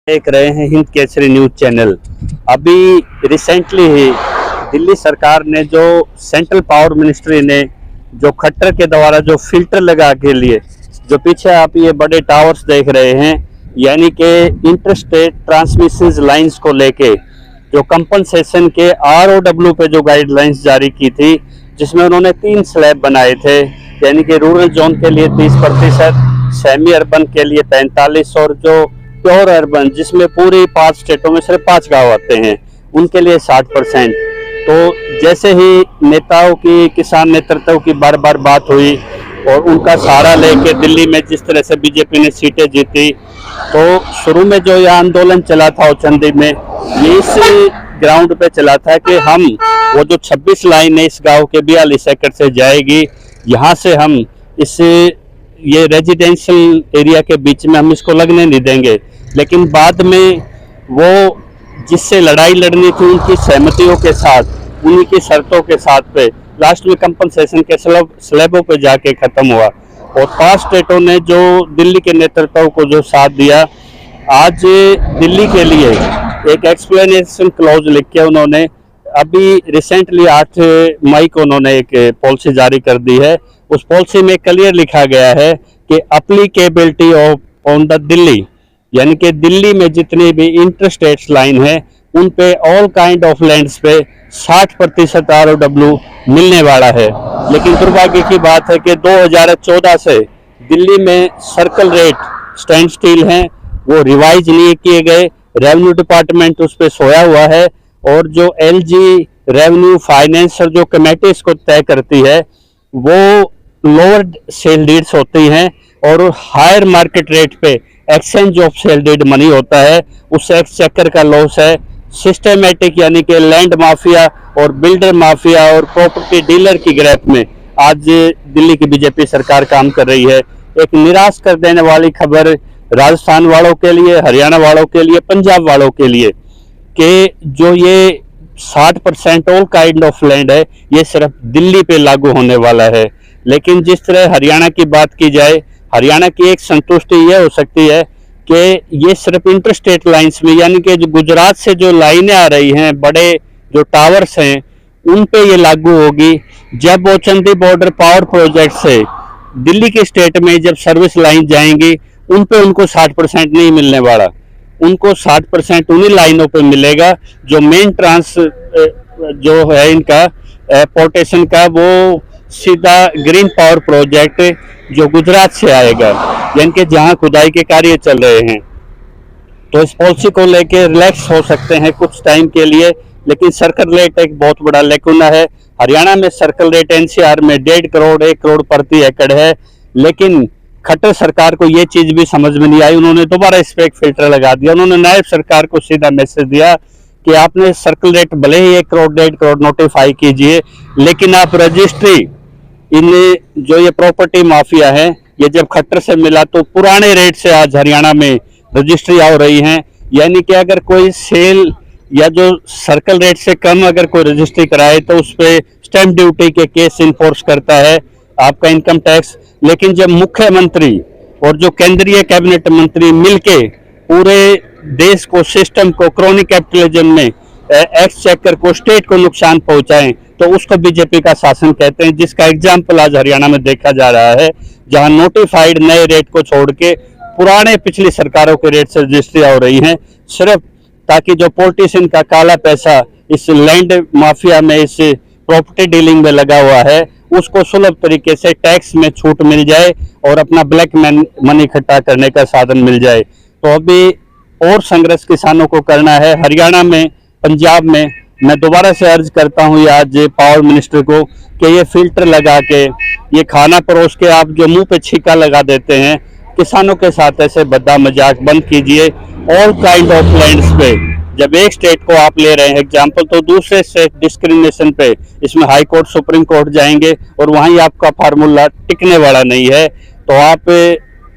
देख रहे हैं हिंद केसरी न्यूज चैनल। अभी रिसेंटली ही दिल्ली सरकार ने जो सेंट्रल पावर मिनिस्ट्री ने जो खट्टर के द्वारा जो फिल्टर लगा के लिए जो पीछे आप ये बड़े टावर्स देख रहे हैं, यानी कि इंटरस्टेट ट्रांसमिशन लाइंस को लेके जो कंपनसेशन के ROW पे जो गाइडलाइंस जारी की थी, जिसमें उन्होंने 3 स्लैब बनाए थे, यानी कि रूरल जोन के लिए 30%, सेमी अर्बन के लिए 45% और जो प्योर अर्बन जिसमें पूरी 5 स्टेटों में सिर्फ 5 गांव आते हैं उनके लिए 60%। तो जैसे ही नेताओं की, किसान नेतृत्व की बार बार बात हुई और उनका सहारा लेके दिल्ली में जिस तरह से बीजेपी ने सीटें जीती, तो शुरू में जो यह आंदोलन चला था औचंदी में, ये इस ग्राउंड पे चला था कि हम वो जो 26 लाइन है इस गांव के 42 एकड़ से जाएगी, यहाँ से हम इस ये रेजिडेंशियल एरिया के बीच में हम इसको लगने नहीं देंगे। लेकिन बाद में वो जिससे लड़ाई लड़नी थी उनकी सहमतियों के साथ, उन्हीं की शर्तों के साथ पे लास्ट में कंपनसेशन के स्लैबों पे जाके खत्म हुआ और 5 स्टेटों ने जो दिल्ली के नेतृत्व को जो साथ दिया। आज दिल्ली के लिए एक एक्सप्लेनेशन क्लॉज लिख के उन्होंने अभी रिसेंटली 8 मई को उन्होंने एक पॉलिसी जारी कर दी है। उस पॉलिसी में क्लियर लिखा गया है कि applicability of on the Delhi, यानी कि दिल्ली में जितनी भी इंटरस्टेट लाइन है उन पे ऑल काइंड ऑफ लैंड्स पे 60% ROW मिलने वाला है। लेकिन दुर्भाग्य की बात है कि 2014 से दिल्ली में सर्कल रेट स्टैंड स्टिल हैं, वो रिवाइज नहीं किए गए। रेवेन्यू डिपार्टमेंट उस पर सोया हुआ है और जो LG रेवेन्यू फाइनेंस जो कमेटी इसको तय करती है वो लोअर सेल डीड्स होती हैं और हायर मार्केट रेट पे exchange of sale deed money होता है, उससे एक्सचेकर का लॉस है। सिस्टमेटिक यानी कि लैंड माफिया और बिल्डर माफिया और प्रॉपर्टी डीलर की गिरफ्त में आज दिल्ली की बीजेपी सरकार काम कर रही है। एक निराश कर देने वाली खबर राजस्थान वालों के लिए, हरियाणा वालों के लिए, पंजाब वालों के लिए कि जो ये 60% ऑल काइंड ऑफ लैंड है ये सिर्फ दिल्ली पे लागू होने वाला है। लेकिन जिस तरह हरियाणा की बात की जाए, हरियाणा की एक संतुष्टि यह हो सकती है कि ये सिर्फ इंटरस्टेट लाइंस में, यानी कि जो गुजरात से जो लाइनें आ रही हैं, बड़े जो टावर्स हैं, उन पे ये लागू होगी। जब औचंदी बॉर्डर पावर प्रोजेक्ट से दिल्ली के स्टेट में जब सर्विस लाइन जाएंगी उन पे उनको 60% नहीं मिलने वाला, उनको 60% उन्हीं लाइनों पे मिलेगा जो मेन ट्रांस जो है इनका पोर्टेशन का, वो सीधा ग्रीन पावर प्रोजेक्ट जो गुजरात से आएगा, यानी कि जहां खुदाई के कार्य चल रहे हैं। तो इस पॉलिसी को लेके रिलैक्स हो सकते हैं कुछ टाइम के लिए, लेकिन सर्कल रेट एक बहुत बड़ा लेकुना है। हरियाणा में सर्कल रेट NCR में 1.5 करोड़ 1 करोड़ प्रति एकड़ है, लेकिन खट्टर सरकार को ये चीज भी समझ में नहीं आई। उन्होंने दोबारा इस पे एक फिल्टर लगा दिया। उन्होंने नायब सरकार को सीधा मैसेज दिया कि आपने सर्कल रेट भले ही 1 करोड़ 1.5 करोड़ नोटिफाई कीजिए, लेकिन आप रजिस्ट्री इन जो ये प्रॉपर्टी माफिया है, ये जब खट्टर से मिला तो पुराने रेट से आज हरियाणा में रजिस्ट्री हो रही हैं। यानी कि अगर कोई सेल या जो सर्कल रेट से कम अगर कोई रजिस्ट्री कराए तो उस पर स्टैंप ड्यूटी के केस इन्फोर्स करता है आपका इनकम टैक्स। लेकिन जब मुख्यमंत्री और जो केंद्रीय कैबिनेट मंत्री मिलके पूरे देश को, सिस्टम को, क्रोनिक कैपिटलिज्म में एक्सचेकर को, स्टेट को नुकसान पहुंचाएं, तो उसको बीजेपी का शासन कहते हैं, जिसका एग्जाम्पल आज हरियाणा में देखा जा रहा है, जहां नोटिफाइड नए रेट को छोड़ के पुराने पिछली सरकारों के रेट से रजिस्ट्री हो रही हैं, सिर्फ ताकि जो पॉलिटिशियन का काला पैसा इस लैंड माफिया में, इस प्रॉपर्टी डीलिंग में लगा हुआ है, उसको सुलभ तरीके से टैक्स में छूट मिल जाए और अपना ब्लैक मनी इकट्ठा करने का साधन मिल जाए। तो अभी और संघर्ष किसानों को करना है हरियाणा में, पंजाब में। मैं दोबारा से अर्ज करता हूँ आज पावर मिनिस्टर को कि ये फिल्टर लगा के, ये खाना परोस के आप जो मुंह पे छीका लगा देते हैं, किसानों के साथ ऐसे बद्दा मजाक बंद कीजिए। ऑल काइंड ऑफ लैंड्स पे जब एक स्टेट को आप ले रहे हैं एग्जाम्पल, तो दूसरे स्टेट डिस्क्रिमिनेशन पे इसमें हाई कोर्ट, सुप्रीम कोर्ट जाएंगे और वहीं आपका फार्मूला टिकने वाला नहीं है। तो आप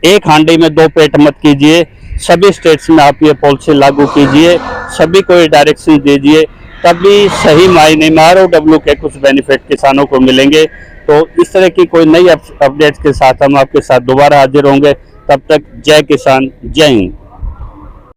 एक हांडी में 2 पेट मत कीजिए। सभी स्टेट्स में आप ये पॉलिसी लागू कीजिए, सभी को ये डायरेक्शन दीजिए, तभी सही मायने में ROW के कुछ बेनिफिट किसानों को मिलेंगे। तो इस तरह की कोई नई अपडेट्स के साथ हम आपके साथ दोबारा हाजिर होंगे। तब तक जय किसान, जय हिंद।